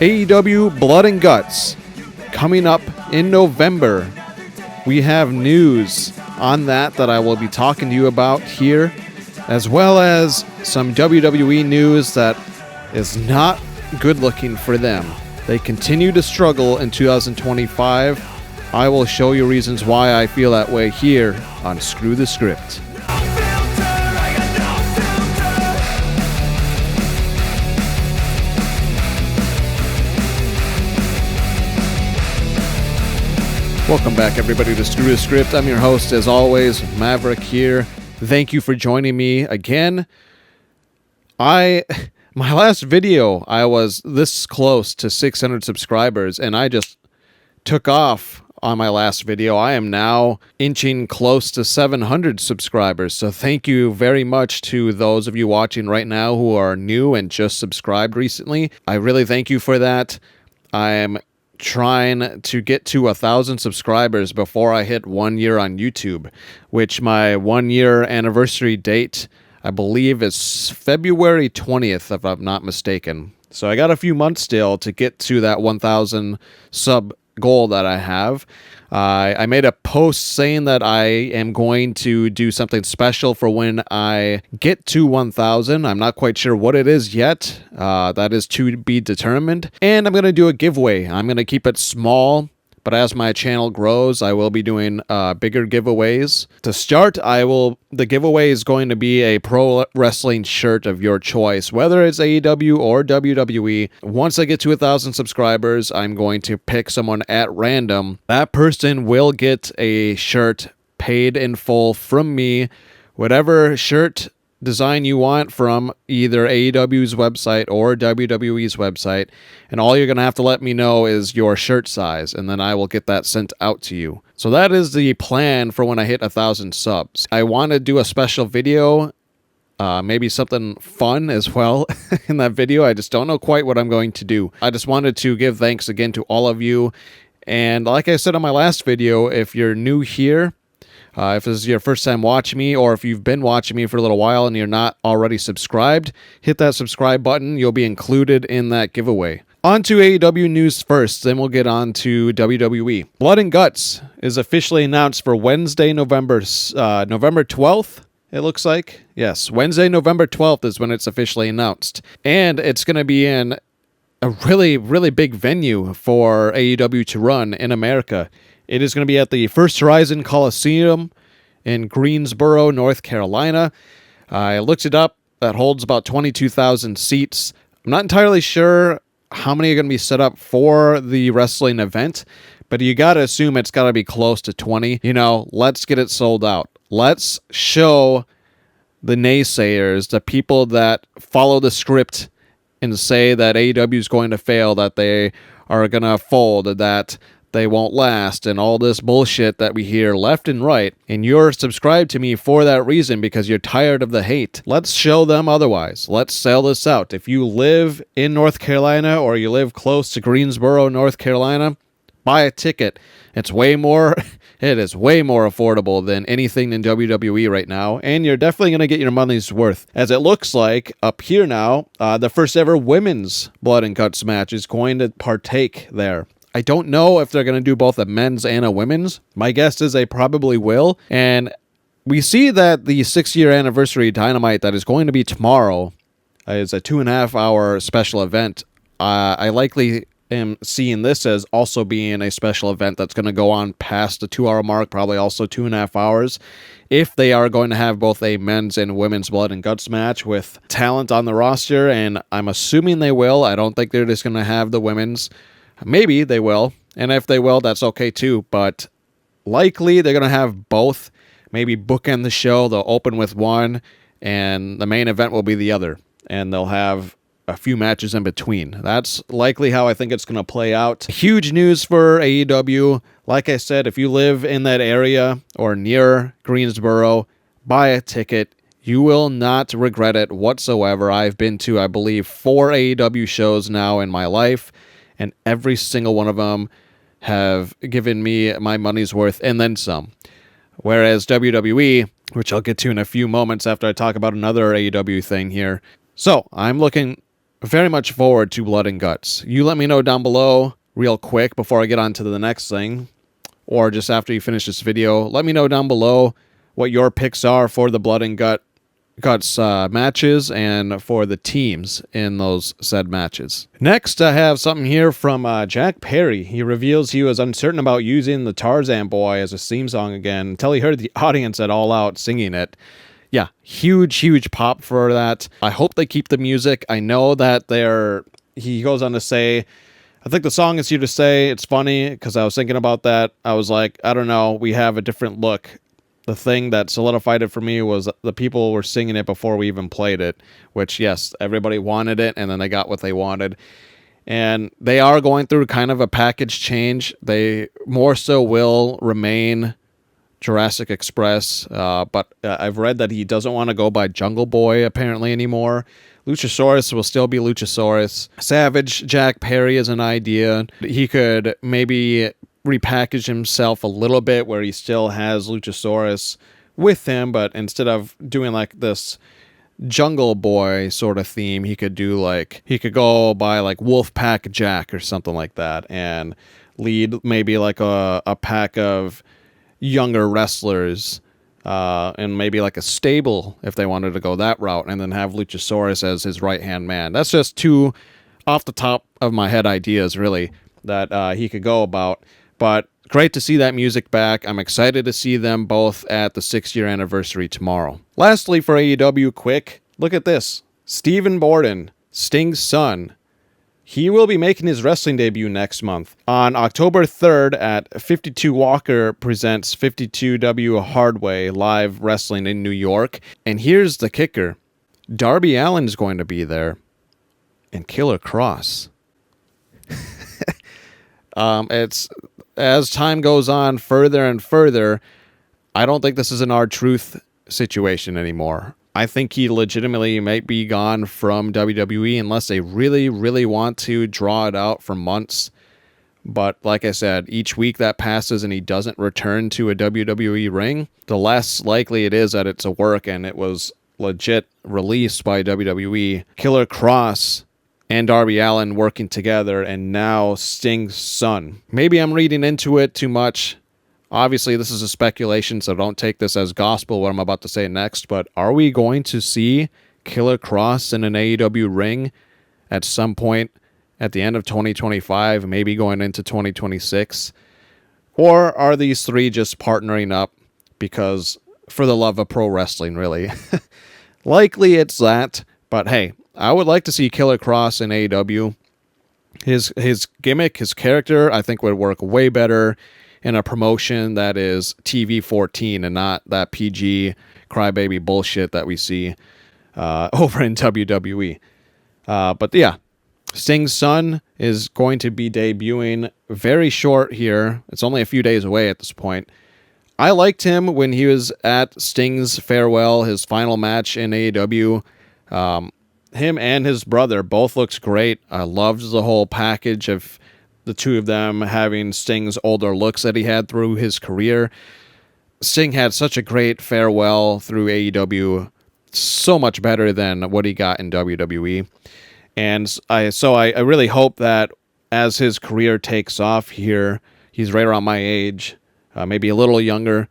AEW Blood and Guts coming up in November. We have news on that I will be talking to you about here, as well as some WWE news that is not good looking for them. They continue to struggle in 2025. I will show you reasons why I feel that way here on Screw the Script. Welcome back, everybody, to Screw the Script. I'm your host, as always, Maverick here. Thank you for joining me again. My last video, I was this close to 600 subscribers, and I just took off on my last video. I am now inching close to 700 subscribers, so thank you very much to those of you watching right now who are new and just subscribed recently. I really thank you for that. I am trying to get to 1,000 subscribers before I hit 1 year on YouTube, which my 1 year anniversary date, I believe, is February 20th, if I'm not mistaken. So I got a few months still to get to that 1,000 sub goal that I have. I made a post saying that I am going to do something special for when I get to 1,000. I'm not quite sure what it is yet. That is to be determined. And I'm going to do a giveaway. I'm going to keep it small, but as my channel grows, I will be doing bigger giveaways. To start, the giveaway is going to be a pro wrestling shirt of your choice, whether it's AEW or WWE. Once I get to 1,000 subscribers, I'm going to pick someone at random. That person will get a shirt paid in full from me. Whatever shirt design you want from either AEW's website or WWE's website, and all you're going to have to let me know is your shirt size, and then I will get that sent out to you. So that is the plan for when I hit 1,000 subs. I want to do a special video, maybe something fun as well in that video. I just don't know quite what I'm going to do. I just wanted to give thanks again to all of you, and like I said on my last video, if you're new here, if this is your first time watching me, or if you've been watching me for a little while and you're not already subscribed, hit that subscribe button. You'll be included in that giveaway. On to AEW news first, then we'll get on to WWE. Blood and Guts is officially announced for Wednesday, November 12th, it looks like. Yes, Wednesday, November 12th is when it's officially announced. And it's going to be in a really, really big venue for AEW to run in America. It is going to be at the First Horizon Coliseum in Greensboro, North Carolina. I looked it up. That holds about 22,000 seats. I'm not entirely sure how many are going to be set up for the wrestling event, but you got to assume it's got to be close to 20. Let's get it sold out. Let's show the naysayers, the people that follow the script and say that AEW is going to fail, that they are going to fold, that they won't last, and all this bullshit that we hear left and right, and you're subscribed to me for that reason because you're tired of the hate. Let's show them otherwise. Let's sell this out. If you live in North Carolina or you live close to Greensboro, North Carolina, buy a ticket. It is way more affordable than anything in WWE right now, and you're definitely going to get your money's worth. As it looks like, up here now, the first ever women's Blood and Guts match is going to partake there. I don't know if they're going to do both a men's and a women's. My guess is they probably will. And we see that the 6-year anniversary Dynamite that is going to be tomorrow is a 2.5-hour special event. I likely am seeing this as also being a special event that's going to go on past the 2-hour mark, probably also 2.5 hours, if they are going to have both a men's and women's Blood and Guts match with talent on the roster. And I'm assuming they will. I don't think they're just going to have the women's. Maybe they will, and if they will, that's okay too, but likely they're going to have both. Maybe bookend the show, they'll open with one, and the main event will be the other, and they'll have a few matches in between. That's likely how I think it's going to play out. Huge news for AEW. Like I said, if you live in that area or near Greensboro, buy a ticket. You will not regret it whatsoever. I've been to, I believe, 4 AEW shows now in my life, and every single one of them have given me my money's worth and then some. Whereas WWE, which I'll get to in a few moments after I talk about another AEW thing here. So I'm looking very much forward to Blood and Guts. You let me know down below real quick before I get on to the next thing, or just after you finish this video. Let me know down below what your picks are for the Blood and Guts matches and for the teams in those said matches. Next, I have something here from Jack Perry. He reveals he was uncertain about using the Tarzan Boy as a theme song again until he heard the audience at All Out singing it. Yeah, huge pop for that. I hope they keep the music. I know that he goes on to say, I think the song is here to stay. It's funny because I was thinking about that. I was like, I don't know, we have a different look. The thing that solidified it for me was the people were singing it before we even played it, which, yes, everybody wanted it, and then they got what they wanted. And they are going through kind of a package change. They more so will remain Jurassic Express, but I've read that he doesn't want to go by Jungle Boy apparently anymore. Luchasaurus will still be Luchasaurus. Savage Jack Perry is an idea. He could maybe repackage himself a little bit where he still has Luchasaurus with him, but instead of doing like this Jungle Boy sort of theme, he could go by like Wolfpack Jack or something like that, and lead maybe like a pack of younger wrestlers, and maybe like a stable if they wanted to go that route, and then have Luchasaurus as his right-hand man. That's just two off the top of my head ideas, really, that he could go about. But great to see that music back. I'm excited to see them both at the 6-year anniversary tomorrow. Lastly, for AEW, quick, look at this. Stephen Borden, Sting's son. He will be making his wrestling debut next month. On October 3rd at 52 Walker presents 52W Hardway live wrestling in New York. And here's the kicker. Darby Allin's going to be there. And Killer Cross. It's as time goes on further and further, I don't think this is an R-Truth situation anymore. I think he legitimately might be gone from WWE unless they really want to draw it out for months. But like I said, each week that passes and he doesn't return to a WWE ring, the less likely it is that it's a work and it was legit released by WWE. Killer Cross and Darby Allin working together, and now Sting's son. Maybe I'm reading into it too much. Obviously, this is a speculation, so don't take this as gospel, what I'm about to say next, but are we going to see Killer Cross in an AEW ring at some point at the end of 2025, maybe going into 2026? Or are these three just partnering up because for the love of pro wrestling, really? Likely it's that, but hey, I would like to see Killer Cross in AEW. His gimmick, his character, I think would work way better in a promotion that is TV-14 and not that PG crybaby bullshit that we see over in WWE. But yeah, Sting's son is going to be debuting very short here. It's only a few days away at this point. I liked him when he was at Sting's farewell, his final match in AEW. Him and his brother both looks great. I loved the whole package of the two of them having Sting's older looks that he had through his career. Sting had such a great farewell through AEW, so much better than what he got in WWE. And I really hope that as his career takes off here, he's right around my age, maybe a little younger.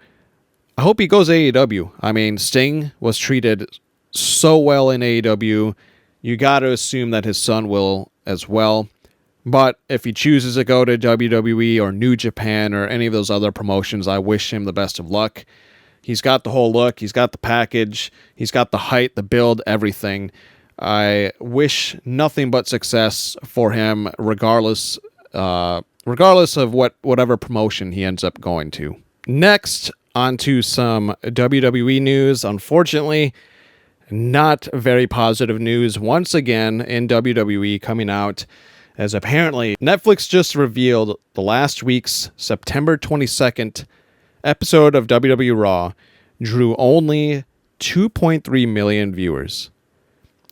I hope he goes AEW. I mean, Sting was treated so well in AEW. You got to assume that his son will as well. But if he chooses to go to WWE or New Japan or any of those other promotions, I wish him the best of luck. He's got the whole look. He's got the package. He's got the height, the build, everything. I wish nothing but success for him, regardless of whatever promotion he ends up going to. Next, on to some WWE news. Unfortunately, not very positive news once again in WWE coming out, as apparently Netflix just revealed the last week's September 22nd episode of WWE Raw drew only 2.3 million viewers.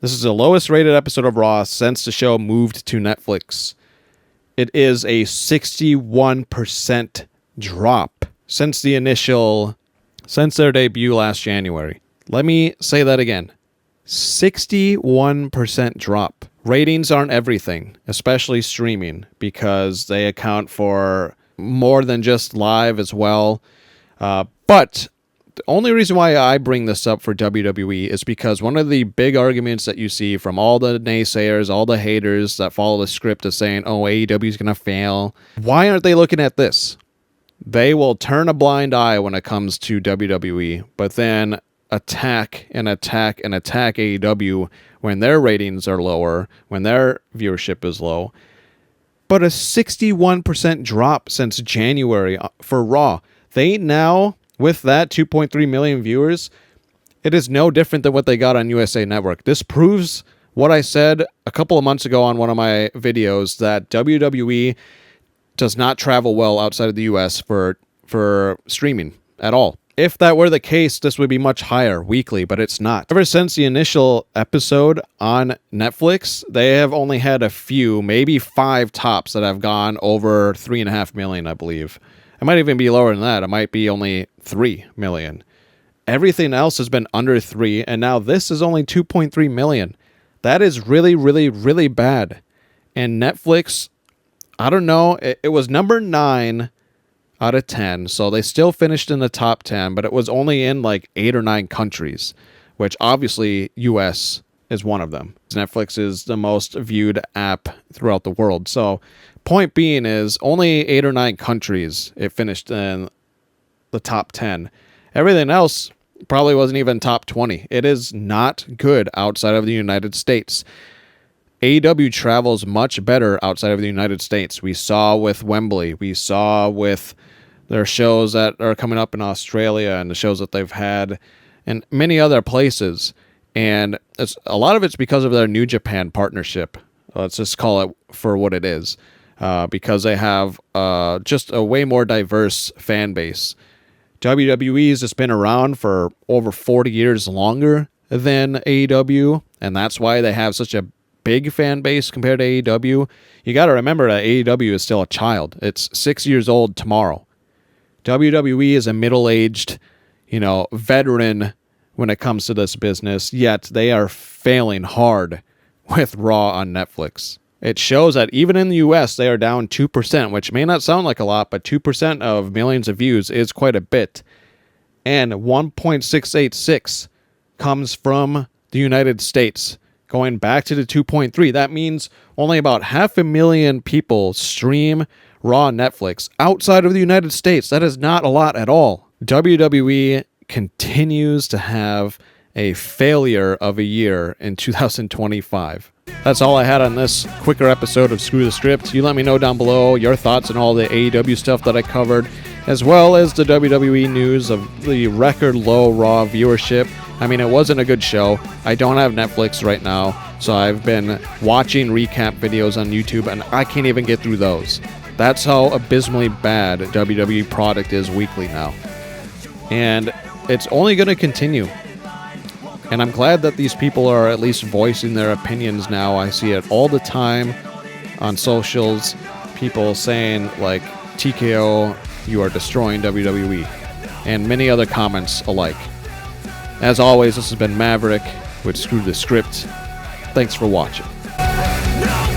This is the lowest rated episode of Raw since the show moved to Netflix. It is a 61% drop since their debut last January. Let me say that again. 61% drop Ratings aren't everything, especially streaming, because they account for more than just live as well. But the only reason why I bring this up for WWE is because one of the big arguments that you see from all the naysayers, all the haters that follow the script is saying, oh, AEW is going to fail. Why aren't they looking at this? They will turn a blind eye when it comes to WWE, but then attack AEW when their ratings are lower, when their viewership is low. But a 61% drop since January for Raw. They now, with that 2.3 million viewers, it is no different than what they got on USA Network. This proves what I said a couple of months ago on one of my videos, that WWE does not travel well outside of the US for streaming at all. If that were the case, this would be much higher weekly, but it's not. Ever since the initial episode on Netflix, they have only had a few, maybe 5 tops that have gone over 3.5 million, I believe. It might even be lower than that. It might be only 3 million. Everything else has been under 3, and now this is only 2.3 million. That is really, really, really bad. And Netflix, I don't know, it was number 9 out of 10, so they still finished in the top 10, but it was only in like 8 or 9 countries, which obviously US is one of them. Netflix is the most viewed app throughout the world. So point being is only 8 or 9 countries it finished in the top 10. Everything else probably wasn't even top 20. It is not good outside of the United States. AEW travels much better outside of the United States. We saw with Wembley. We saw with their shows that are coming up in Australia and the shows that they've had in many other places. And a lot of it's because of their New Japan partnership. Let's just call it for what it is. Because they have just a way more diverse fan base. WWE has just been around for over 40 years longer than AEW. And that's why they have such a big fan base compared to AEW. You got to remember that AEW is still a child. It's 6 years old tomorrow. WWE is a middle-aged, veteran when it comes to this business, yet they are failing hard with Raw on Netflix. It shows that even in the US, they are down 2%, which may not sound like a lot, but 2% of millions of views is quite a bit. And 1.686 comes from the United States. Going back to the 2.3, that means only about 500,000 people stream Raw on Netflix outside of the United States. That is not a lot at all. WWE continues to have a failure of a year in 2025. That's all I had on this quicker episode of Screw the Script. You let me know down below your thoughts on all the AEW stuff that I covered, as well as the WWE news of the record low Raw viewership. I mean, it wasn't a good show. I don't have Netflix right now, so I've been watching recap videos on YouTube, and I can't even get through those. That's how abysmally bad WWE product is weekly now. And it's only going to continue. And I'm glad that these people are at least voicing their opinions now. I see it all the time on socials. People saying, like, TKO, you are destroying WWE. And many other comments alike. As always, this has been Maverick with Screw the Script. Thanks for watching. No!